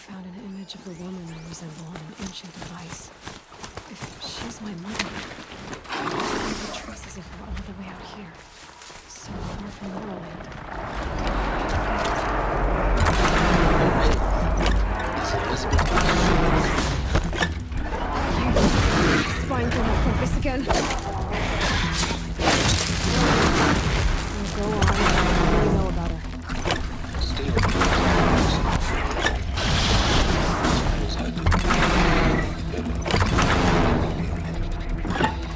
found an image of the woman I resemble on an ancient device. If she's my mother, the traces of her all the way out here. So far from the Whirlwind. Spine thermal focus again. Go on. What do you know about her?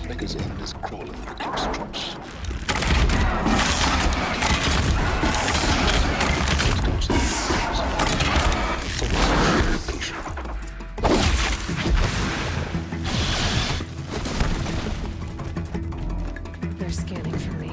Magazine is crawling with close drops. They're scanning for me.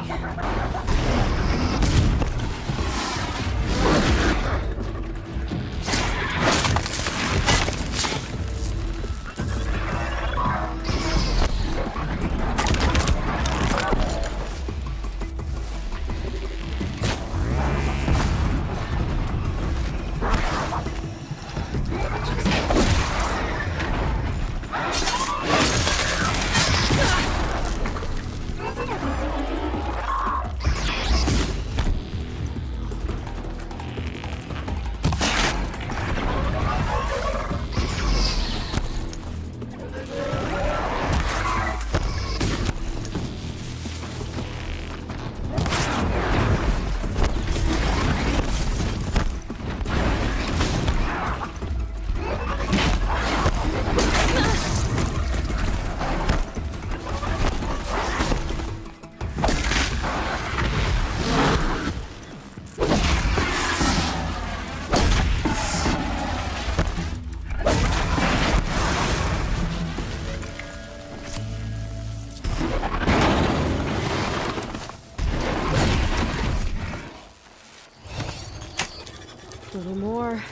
A little more.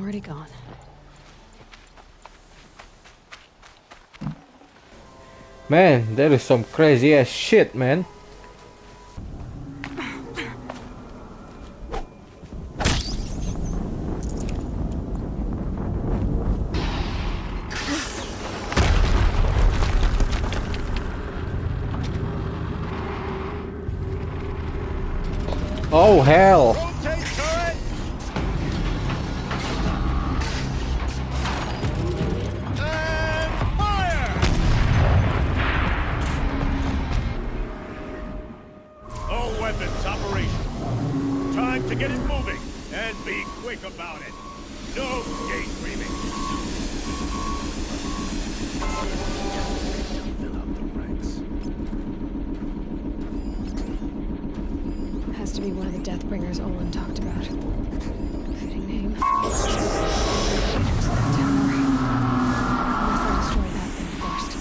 already gone. Man, that is some crazy ass shit, man. Oh hell! Rotate turret! And fire! All weapons operational. Time to get it moving, and be quick about it. No daydreaming. Fill up the ranks. Has to be one of the Deathbringers Olin talked about. Fitting name. Unless I destroy that thing first.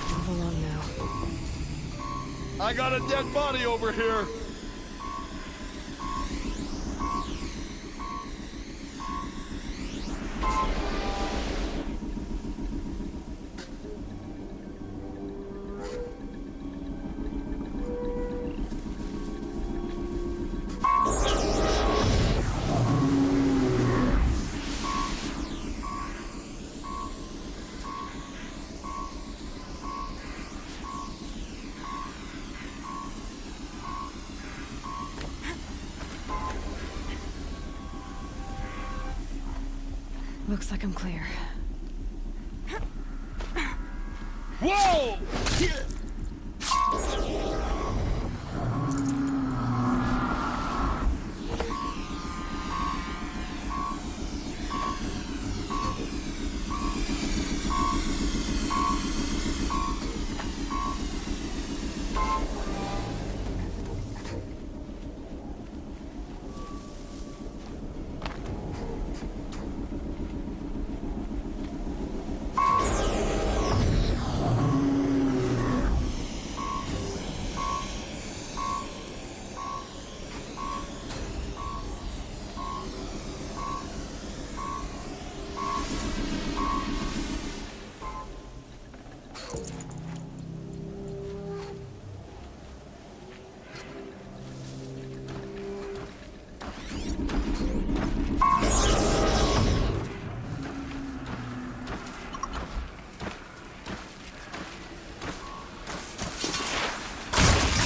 Move along now. I got a dead body over here. Looks like I'm clear. Whoa!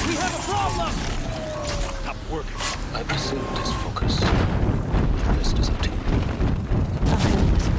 We have a problem! Stop working. I presume it is focus. The rest is up to you. I'll handle this.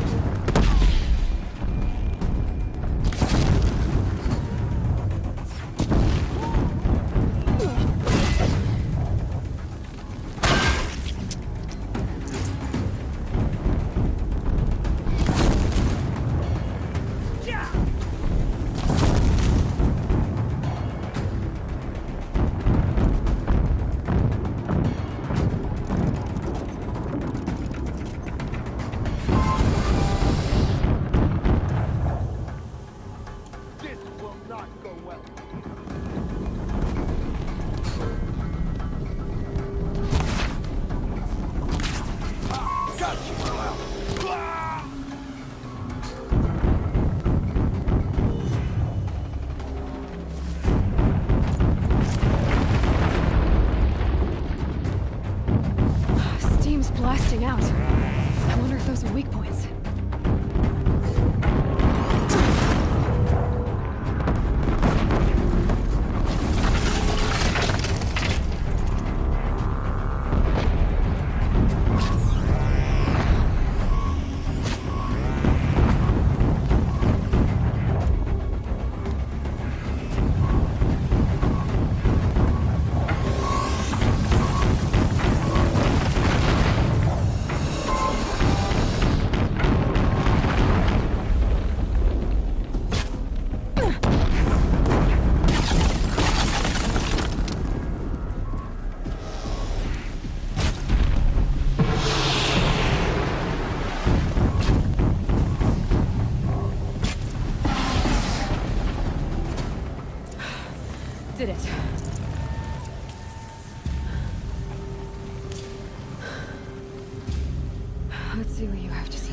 did it. Let's see what you have to say.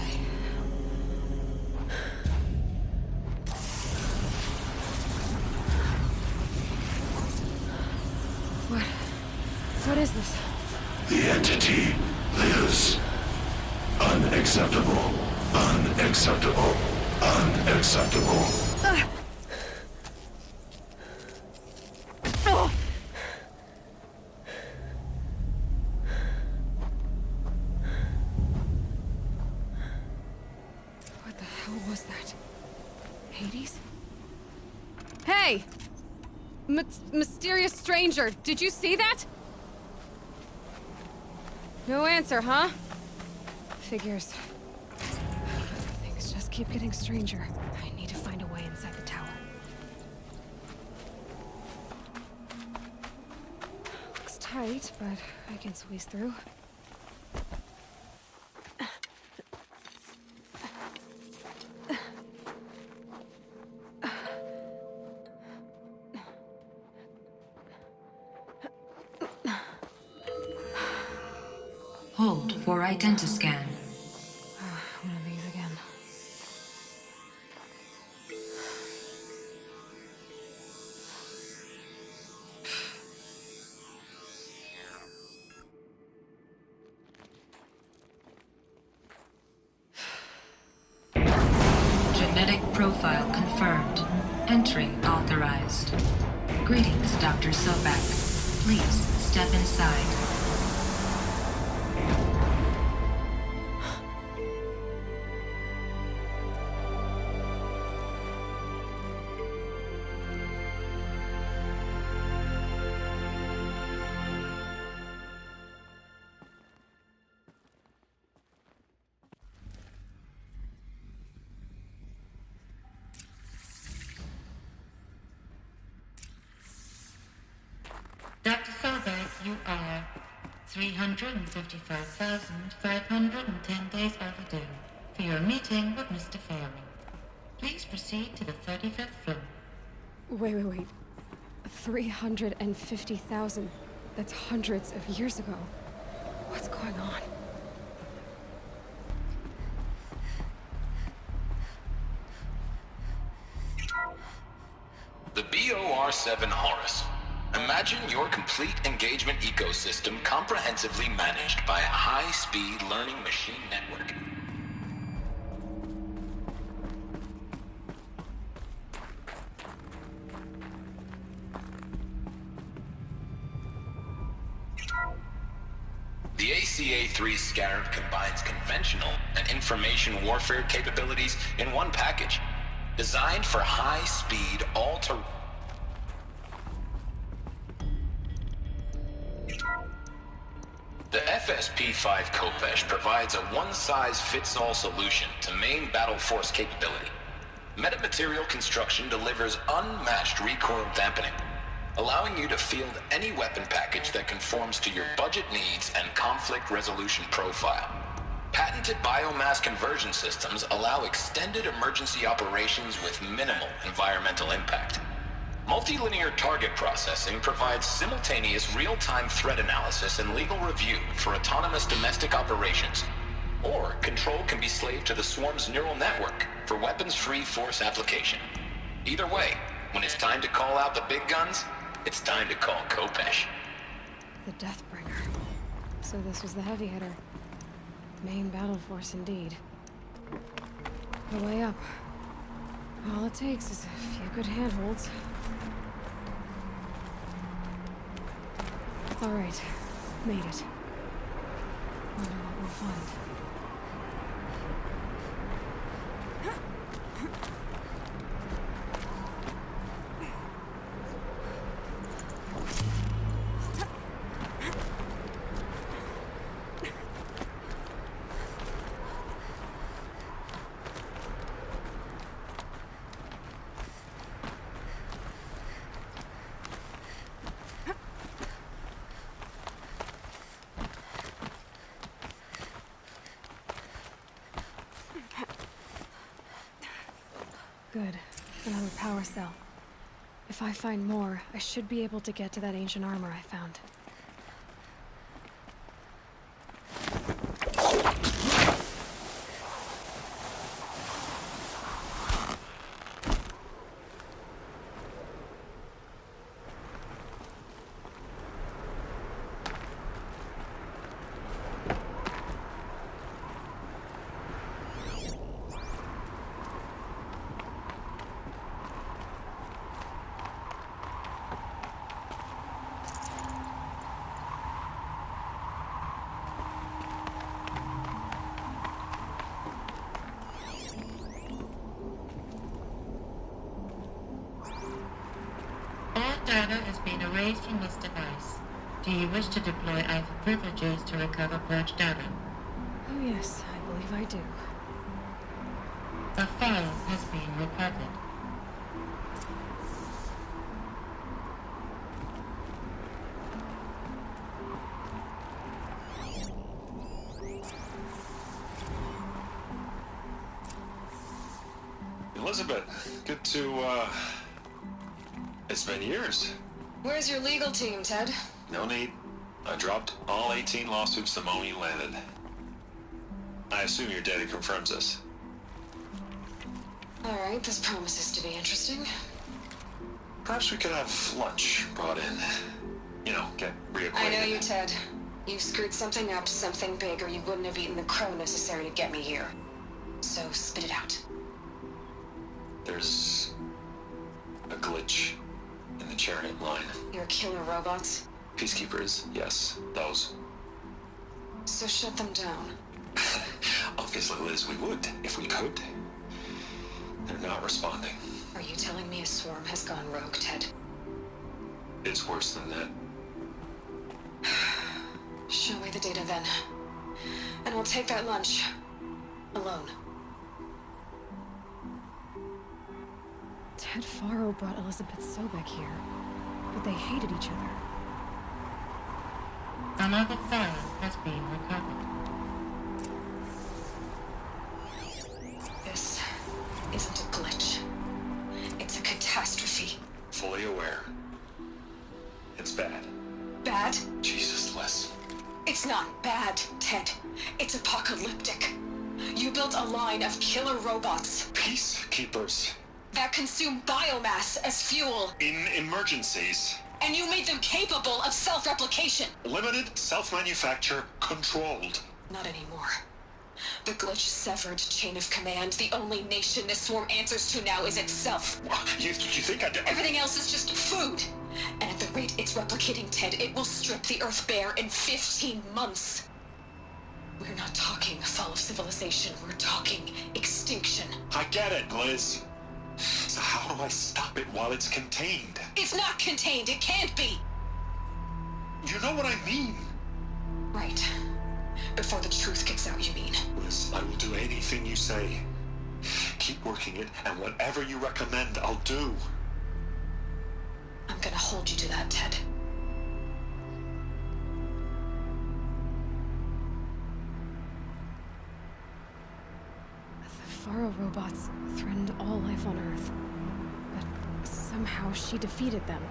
What is this? The entity lives. Unacceptable. Unacceptable. Unacceptable. What the hell was that? Hades? Hey! Mysterious stranger, did you see that? No answer, huh? Figures. Things just keep getting stranger. I need to find a way inside the tower. Looks tight, but I can squeeze through. Hold for identiscan. One of these again. Genetic profile confirmed. Entry authorized. Greetings, Dr. Sobek. Please step inside. Dr. Sobek, you are 355,510 days overdue for your meeting with Mr. Failing. Please proceed to the 35th floor. Wait. 350,000. That's hundreds of years ago. What's going on? The BOR-7 Horus. Imagine your complete engagement ecosystem comprehensively managed by a high-speed learning machine network. The ACA-3 Scarab combines conventional and information warfare capabilities in one package, designed for high-speed, all-terrain. The FSP-5 Khopesh provides a one-size-fits-all solution to main battle force capability. Metamaterial construction delivers unmatched recoil dampening, allowing you to field any weapon package that conforms to your budget needs and conflict resolution profile. Patented biomass conversion systems allow extended emergency operations with minimal environmental impact. Multilinear target processing provides simultaneous real-time threat analysis and legal review for autonomous domestic operations. Or control can be slaved to the Swarm's neural network for weapons-free force application. Either way, when it's time to call out the big guns, it's time to call Khopesh. The Deathbringer. So this was the heavy hitter. Main battle force indeed. The way up. All it takes is a few good handholds. All right, made it. Wonder what we'll find. Good. Another power cell. If I find more, I should be able to get to that ancient armor I found. All data has been erased from this device. Do you wish to deploy either privileges to recover purged data? Oh yes, I believe I do. A file has been recovered. Elizabeth, good to, It's been years. Where's your legal team, Ted? No need. I dropped all 18 lawsuits the moment you landed. I assume your daddy confirms this. Alright, this promises to be interesting. Perhaps we could have lunch brought in. You know, get reacquainted. I know you, Ted. You screwed something up, something big, or you wouldn't have eaten the crow necessary to get me here. So spit it out. There's a glitch in the chariot line. Your killer robots? Peacekeepers, yes, those. So shut them down. Obviously, Liz, we would, if we could. They're not responding. Are you telling me a swarm has gone rogue, Ted? It's worse than that. Show me the data then. And I'll take that lunch. Alone. Ted Faro brought Elizabeth Sobek here, but they hated each other. Another file has been recovered. This isn't a glitch. It's a catastrophe. Fully aware. It's bad. Bad? Jesus, Les. It's not bad, Ted. It's apocalyptic. You built a line of killer robots Peacekeepers. that consume biomass as fuel, In emergencies. and you made them capable of self-replication. Limited, self-manufacture, controlled. Not anymore. The glitch severed chain of command. The only nation this swarm answers to now is itself. You think I'd... Everything else is just food. And at the rate it's replicating, Ted, it will strip the Earth bare in 15 months. We're not talking fall of civilization. We're talking extinction. I get it, Liz. So how do I stop it while it's contained? It's not contained. It can't be. You know what I mean. Right. Before the truth gets out, you mean? Liz, I will do anything you say. Keep working it, and whatever you recommend, I'll do. I'm gonna hold you to that, Ted. The Faro robots threatened all life on Earth. But somehow she defeated them.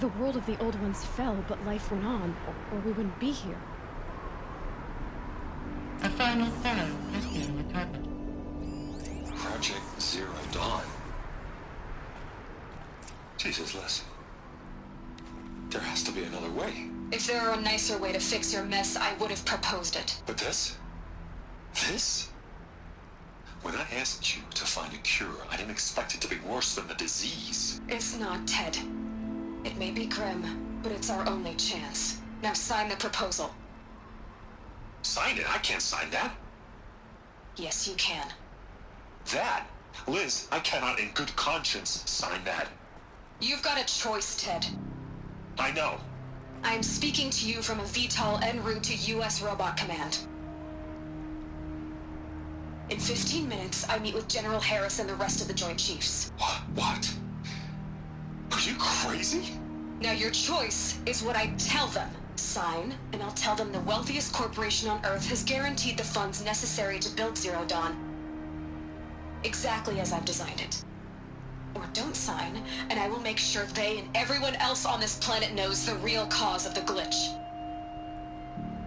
The world of the old ones fell, but life went on, or we wouldn't be here. A final file has been recovered. Project Zero Dawn. Jesus, Les. There has to be another way. If there were a nicer way to fix your mess, I would have proposed it. But this? This? When I asked you to find a cure, I didn't expect it to be worse than the disease. It's not, Ted. It may be grim, but it's our only chance. Now sign the proposal. Sign it? I can't sign that. Yes, you can. That? Liz, I cannot in good conscience sign that. You've got a choice, Ted. I know. I'm speaking to you from a VTOL en route to U.S. Robot Command. In 15 minutes, I meet with General Harris and the rest of the Joint Chiefs. What? Are you crazy? Now your choice is what I tell them. Sign, and I'll tell them the wealthiest corporation on Earth has guaranteed the funds necessary to build Zero Dawn. Exactly as I've designed it. or don't sign, and I will make sure they and everyone else on this planet knows the real cause of the glitch.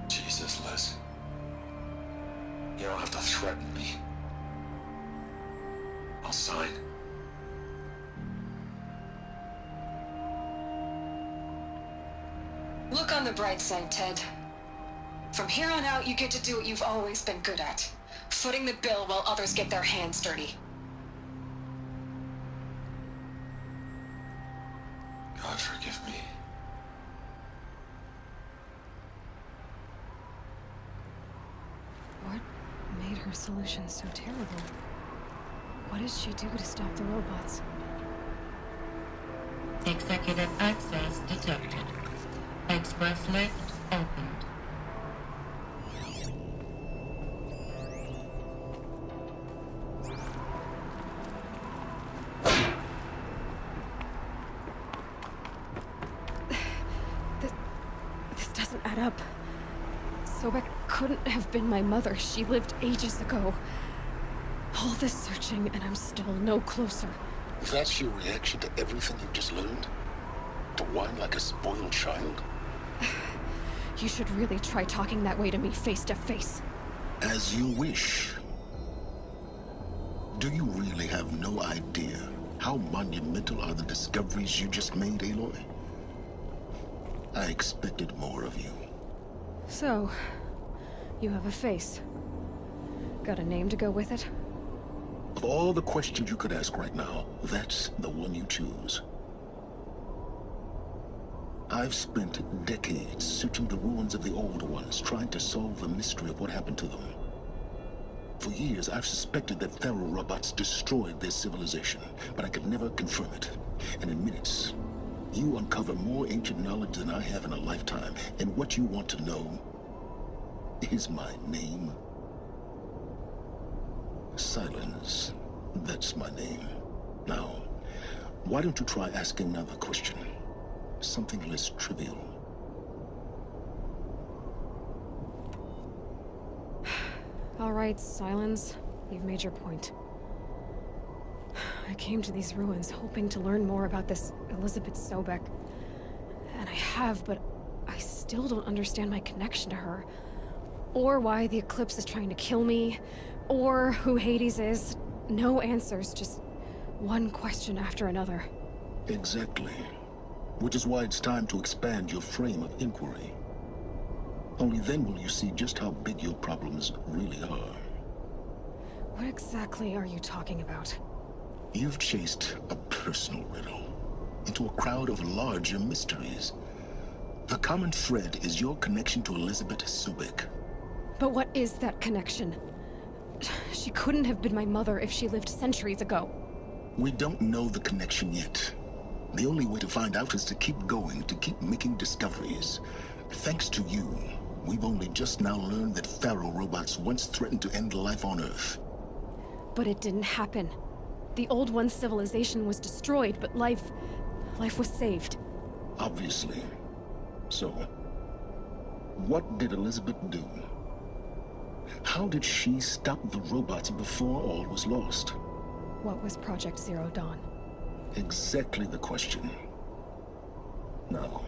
Jesus, Liz. You don't have to threaten me. I'll sign. Look on the bright side, Ted. From here on out, you get to do what you've always been good at. Footing the bill while others get their hands dirty. God forgive me. What made her solution so terrible? What did she do to stop the robots? Executive access detected. Express lift opened. This doesn't add up. Sobek couldn't have been my mother. She lived ages ago. All this searching, and I'm still no closer. That's your reaction to everything you've just learned? To whine like a spoiled child? You should really try talking that way to me face to face. As you wish. Do you really have no idea how monumental are the discoveries you just made, Aloy? I expected more of you. So, you have a face. Got a name to go with it? Of all the questions you could ask right now, that's the one you choose. I've spent decades searching the ruins of the older ones, trying to solve the mystery of what happened to them. For years, I've suspected that Thero robots destroyed their civilization, but I could never confirm it. And in minutes, you uncover more ancient knowledge than I have in a lifetime, and what you want to know is my name. Silence. That's my name. Now, why don't you try asking another question? Something less trivial. All right, Silence. You've made your point. I came to these ruins hoping to learn more about this Elizabeth Sobek. And I have, but I still don't understand my connection to her. Or why the Eclipse is trying to kill me. Or who Hades is. No answers, just one question after another. Exactly. Which is why it's time to expand your frame of inquiry. Only then will you see just how big your problems really are. What exactly are you talking about? You've chased a personal riddle into a crowd of larger mysteries. The common thread is your connection to Elizabeth Sobek. But what is that connection? She couldn't have been my mother if she lived centuries ago. We don't know the connection yet. The only way to find out is to keep going, to keep making discoveries. Thanks to you, we've only just now learned that Thero robots once threatened to end life on Earth. But it didn't happen. The Old One's civilization was destroyed, but life was saved. Obviously. So, what did Elizabeth do? How did she stop the robots before all was lost? What was Project Zero Dawn? Exactly the question. Now,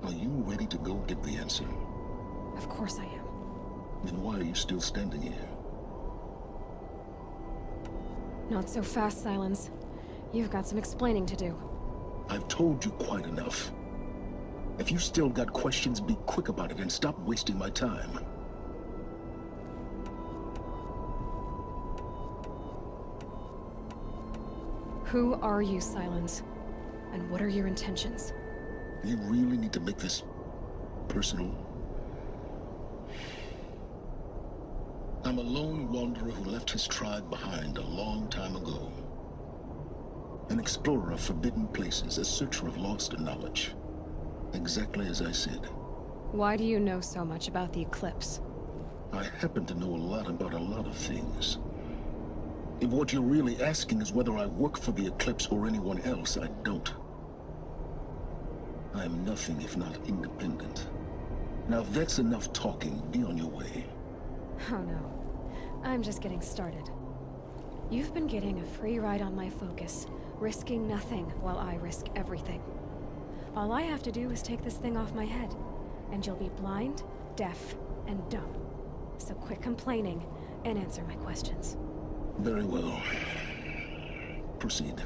are you ready to go get the answer? Of course I am. Then why are you still standing here? Not so fast, Silence. You've got some explaining to do. I've told you quite enough. If you still got questions, be quick about it and stop wasting my time. Who are you, Silence? And what are your intentions? You really need to make this personal? I'm a lone wanderer who left his tribe behind a long time ago. An explorer of forbidden places, a searcher of lost knowledge. Exactly as I said. Why do you know so much about the Eclipse? I happen to know a lot about a lot of things. If what you're really asking is whether I work for the Eclipse or anyone else, I don't. I am nothing if not independent. Now if that's enough talking, be on your way. Oh no. I'm just getting started. You've been getting a free ride on my focus, risking nothing while I risk everything. All I have to do is take this thing off my head, and you'll be blind, deaf, and dumb. So quit complaining and answer my questions. Very well. Proceed.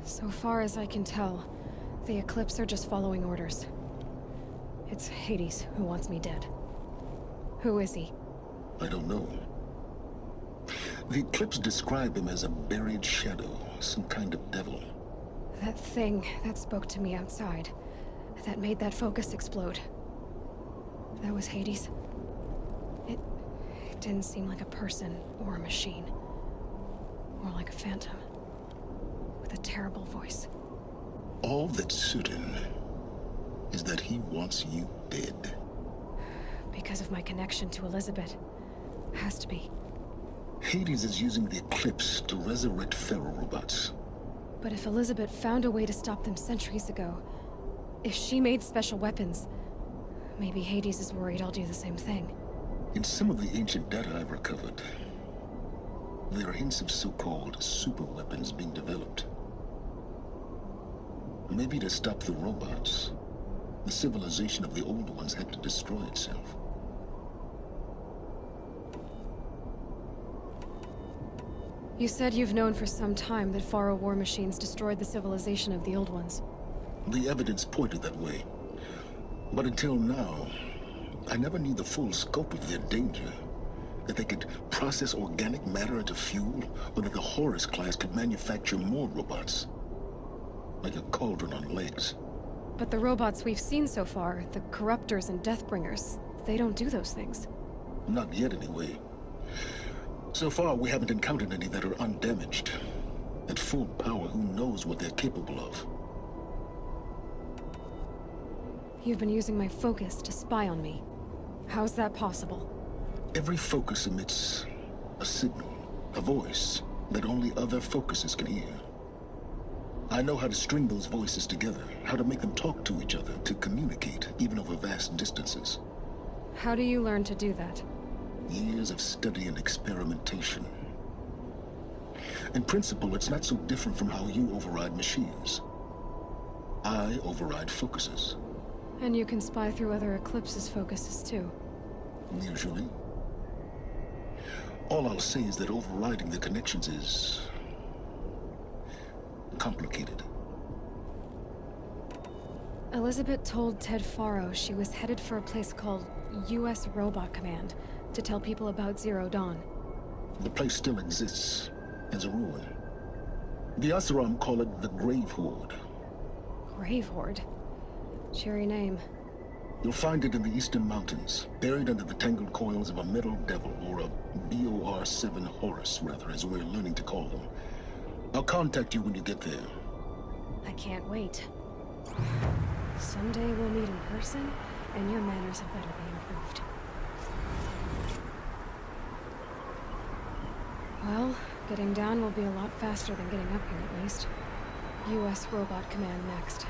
So far as I can tell, the Eclipse are just following orders. It's Hades who wants me dead. Who is he? I don't know. The Eclipse described him as a buried shadow, some kind of devil. That thing that spoke to me outside, that made that focus explode. That was Hades. It didn't seem like a person or a machine. More like a phantom. With a terrible voice. All that's certain is that he wants you dead. Because of my connection to Elizabeth. Has to be. Hades is using the Eclipse to resurrect ferrorobots. But if Elizabeth found a way to stop them centuries ago, if she made special weapons, maybe Hades is worried I'll do the same thing. In some of the ancient data I've recovered, there are hints of so-called super weapons being developed. Maybe to stop the robots, the civilization of the older ones had to destroy itself. You said you've known for some time that Faro war machines destroyed the civilization of the old ones. The evidence pointed that way. But until now, I never knew the full scope of their danger. That they could process organic matter into fuel, or that the Horus class could manufacture more robots. Like a cauldron on legs. But the robots we've seen so far, the Corruptors and Deathbringers, they don't do those things. Not yet, anyway. So far, we haven't encountered any that are undamaged. At full power, who knows what they're capable of? You've been using my focus to spy on me. How's that possible? Every focus emits a signal, a voice, that only other focuses can hear. I know how to string those voices together, how to make them talk to each other, to communicate, even over vast distances. How do you learn to do that? Years of study and experimentation. In principle, it's not so different from how you override machines. I override focuses. And you can spy through other Eclipse's focuses too. Usually. All I'll say is that overriding the connections is complicated. Elizabeth told Ted Faro she was headed for a place called U.S. Robot Command to tell people about Zero Dawn. The place still exists, as a ruin. The Oseram call it the Grave Horde. Grave Horde? Cheery name. You'll find it in the Eastern Mountains, buried under the tangled coils of a Metal Devil, or a BOR-7 Horus, rather, as we're learning to call them. I'll contact you when you get there. I can't wait. Someday we'll meet in person, and your manners had better be improved. Well, getting down will be a lot faster than getting up here, at least. U.S. Robot Command next.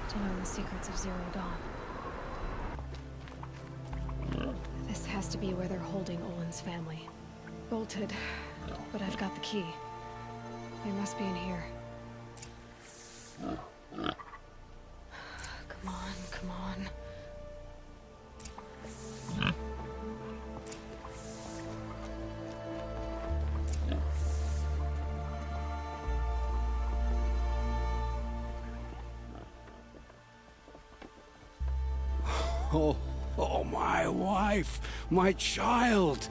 To learn the secrets of Zero Dawn. This has to be where they're holding Olin's family. Bolted, but I've got the key. They must be in here. Come on, come on. Oh, my wife, my child.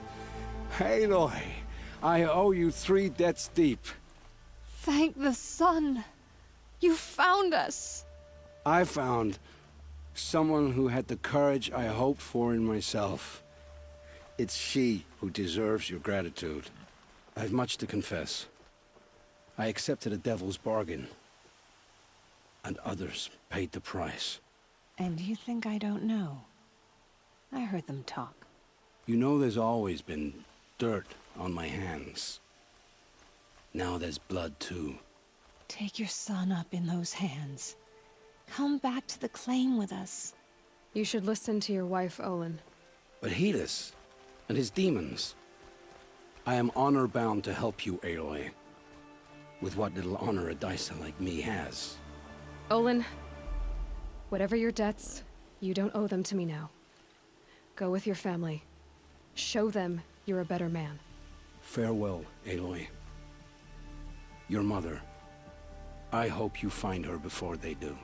Aloy, I owe you 3 debts deep. Thank the sun. You found us. I found someone who had the courage I hoped for in myself. It's she who deserves your gratitude. I have much to confess. I accepted a devil's bargain, and others paid the price. And you think I don't know? I heard them talk. You know there's always been dirt on my hands. Now there's blood too. Take your son up in those hands. Come back to the claim with us. You should listen to your wife, Olin. But Helis, and his demons. I am honor-bound to help you, Aloy. With what little honor a Dyson like me has. Olin, whatever your debts, you don't owe them to me now. Go with your family. Show them you're a better man. Farewell, Aloy. Your mother. I hope you find her before they do.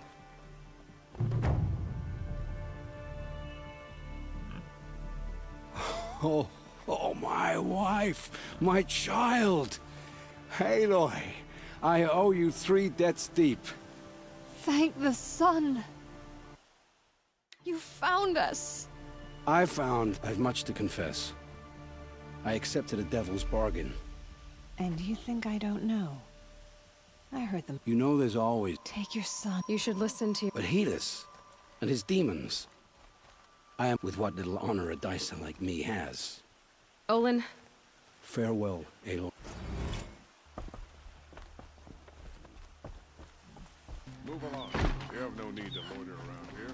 Oh, my wife, my child. Aloy, I owe you 3 debts deep. Thank the sun. You found us. I've much to confess. I accepted a devil's bargain. And you think I don't know? I heard them. You know there's always... Take your son. You should listen to... But Helis, and his demons. I am with what little honor a Dyson like me has. Olin. Farewell, Aloy. Move along. You have no need to loiter around here.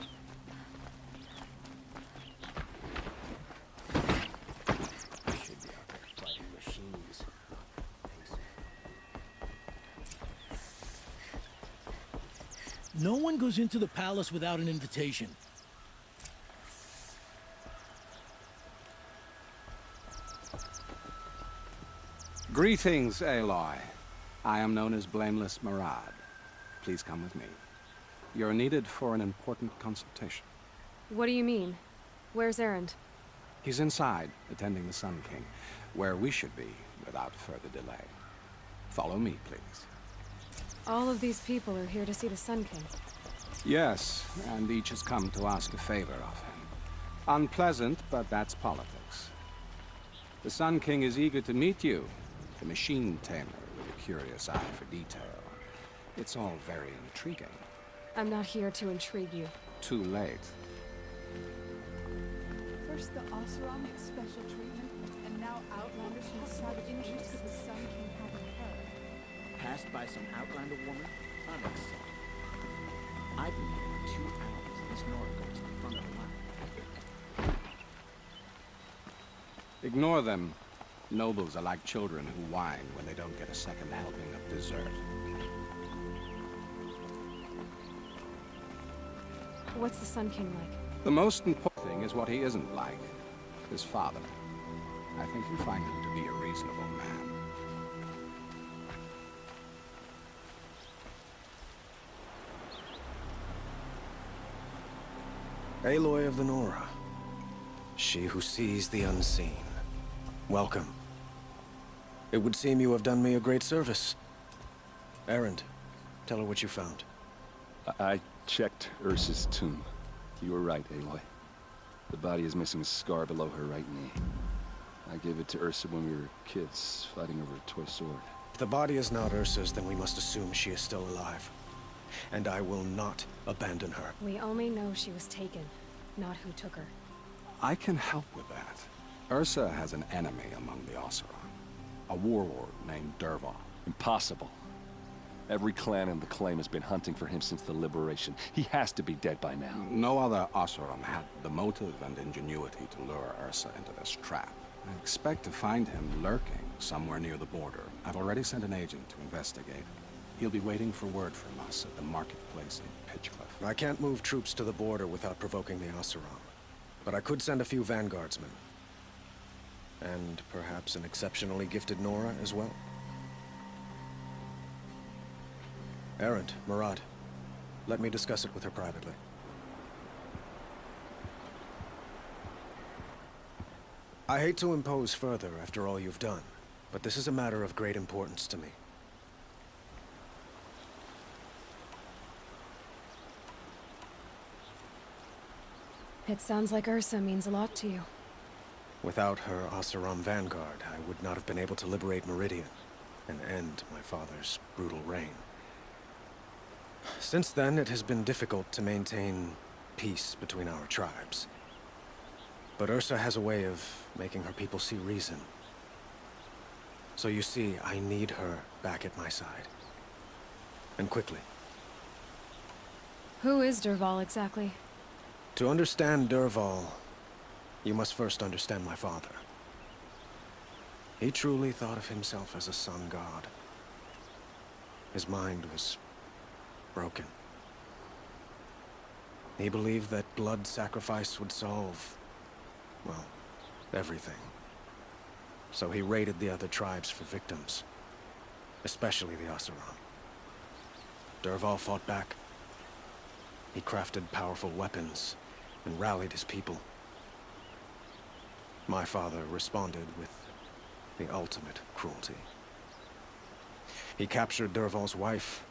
Should be out there fighting machines. No one goes into the palace without an invitation. Greetings, Aloy. I am known as Blameless Marad. Please come with me. You're needed for an important consultation. What do you mean? Where's Erend? He's inside, attending the Sun King, where we should be without further delay. Follow me, please. All of these people are here to see the Sun King. Yes, and each has come to ask a favor of him. Unpleasant, but that's politics. The Sun King is eager to meet you, the machine tamer with a curious eye for detail. It's all very intriguing. I'm not here to intrigue you. Too late. First the Oseram gets special treatment, and now Outlanders who decide the interest of the Sun King haven't heard. Passed by some Outlander woman? Unacceptable. I've been here 2 hours. This Nora goes to the front of the line. Ignore them. Nobles are like children who whine when they don't get a second helping of dessert. What's the Sun King like? The most important thing is what he isn't like. His father. I think you'll find him to be a reasonable man. Aloy of the Nora. She who sees the unseen. Welcome. It would seem you have done me a great service. Erend, tell her what you found. I checked Ursa's tomb. You were right, Aloy. The body is missing a scar below her right knee. I gave it to Ursa when we were kids, fighting over a toy sword. If the body is not Ursa's, then we must assume she is still alive. And I will not abandon her. We only know she was taken, not who took her. I can help with that. Ursa has an enemy among the Oseram. A warlord named Dervahl. Impossible. Every clan in the claim has been hunting for him since the liberation. He has to be dead by now. No other Oseram had the motive and ingenuity to lure Ursa into this trap. I expect to find him lurking somewhere near the border. I've already sent an agent to investigate. He'll be waiting for word from us at the marketplace in Pitchcliff. I can't move troops to the border without provoking the Oseram. But I could send a few vanguardsmen. And perhaps an exceptionally gifted Nora as well. Erend, Marad, let me discuss it with her privately. I hate to impose further after all you've done, but this is a matter of great importance to me. It sounds like Ursa means a lot to you. Without her Oseram vanguard, I would not have been able to liberate Meridian and end my father's brutal reign. Since then, it has been difficult to maintain peace between our tribes. But Ursa has a way of making her people see reason. So you see, I need her back at my side. And quickly. Who is Dervahl exactly? To understand Dervahl, you must first understand my father. He truly thought of himself as a sun god. His mind was broken. He believed that blood sacrifice would solve, well, everything. So he raided the other tribes for victims, especially the Oseram. Dervahl fought back. He crafted powerful weapons and rallied his people. My father responded with the ultimate cruelty. He captured Dervahl's wife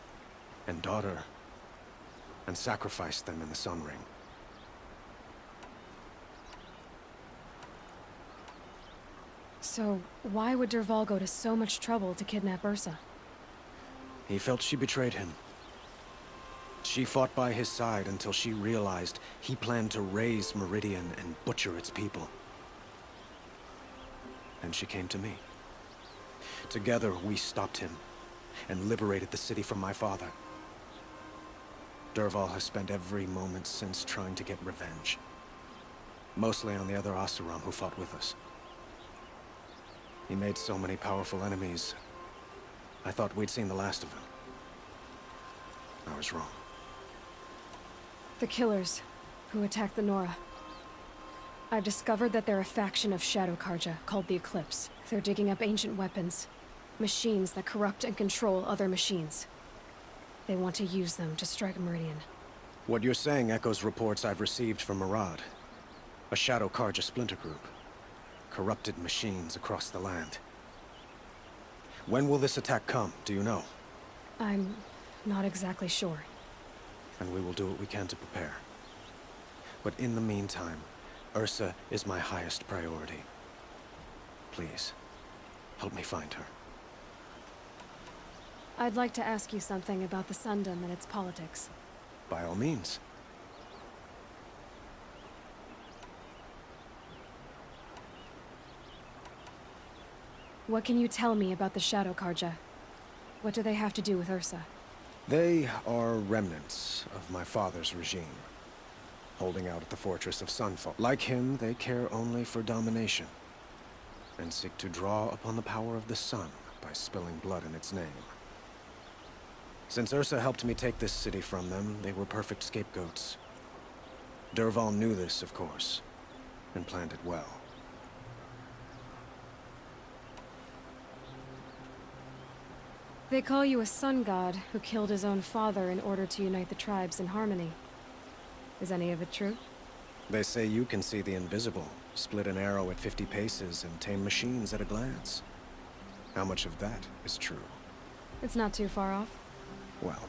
and daughter and sacrificed them in the Sun Ring. So, why would Dervahl go to so much trouble to kidnap Ursa? He felt she betrayed him. She fought by his side until she realized he planned to raise Meridian and butcher its people. And she came to me. Together, we stopped him and liberated the city from my father. Dervahl has spent every moment since trying to get revenge. Mostly on the other Oseram who fought with us. He made so many powerful enemies. I thought we'd seen the last of him. I was wrong. The Killers, who attacked the Nora. I've discovered that they're a faction of Shadow Karja, called the Eclipse. They're digging up ancient weapons. Machines that corrupt and control other machines. They want to use them to strike Meridian. What you're saying echoes reports I've received from Murad. A Shadow Karja splinter group. Corrupted machines across the land. When will this attack come, do you know? I'm not exactly sure. And we will do what we can to prepare. But in the meantime, Ursa is my highest priority. Please, help me find her. I'd like to ask you something about the Sundom and its politics. By all means. What can you tell me about the Shadow Karja? What do they have to do with Ursa? They are remnants of my father's regime, holding out at the fortress of Sunfall. Like him, they care only for domination, and seek to draw upon the power of the sun by spilling blood in its name. Since Ursa helped me take this city from them, they were perfect scapegoats. Dervahl knew this, of course, and planned it well. They call you a sun god who killed his own father in order to unite the tribes in harmony. Is any of it true? They say you can see the invisible, split an arrow at 50 paces, and tame machines at a glance. How much of that is true? It's not too far off. Well,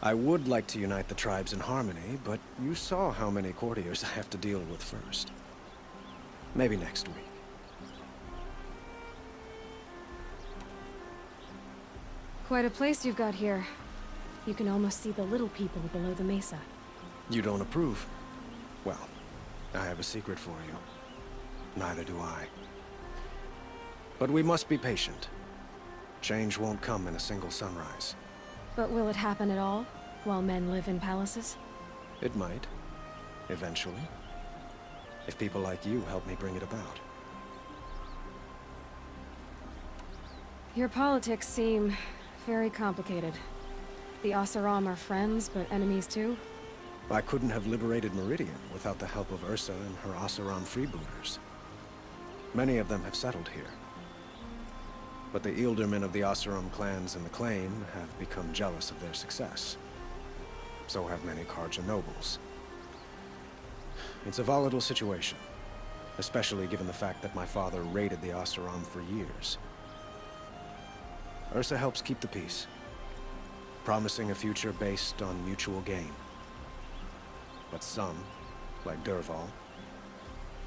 I would like to unite the tribes in harmony, but you saw how many courtiers I have to deal with first. Maybe next week. Quite a place you've got here. You can almost see the little people below the mesa. You don't approve? Well, I have a secret for you. Neither do I. But we must be patient. Change won't come in a single sunrise. But will it happen at all, while men live in palaces? It might. Eventually. If people like you help me bring it about. Your politics seem very complicated. The Oseram are friends, but enemies too? I couldn't have liberated Meridian without the help of Ursa and her Oseram freebooters. Many of them have settled here. But the Ealdormen of the Oseram clans in the Claim have become jealous of their success. So have many Karja nobles. It's a volatile situation, especially given the fact that my father raided the Oseram for years. Ursa helps keep the peace, promising a future based on mutual gain. But some, like Dervahl,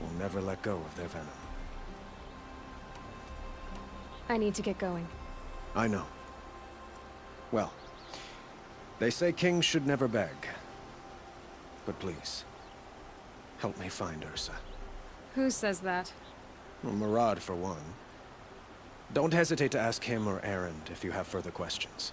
will never let go of their venom. I need to get going. I know. Well, they say kings should never beg. But please, help me find Ursa. Who says that? Well, Murad, for one. Don't hesitate to ask him or Erend if you have further questions.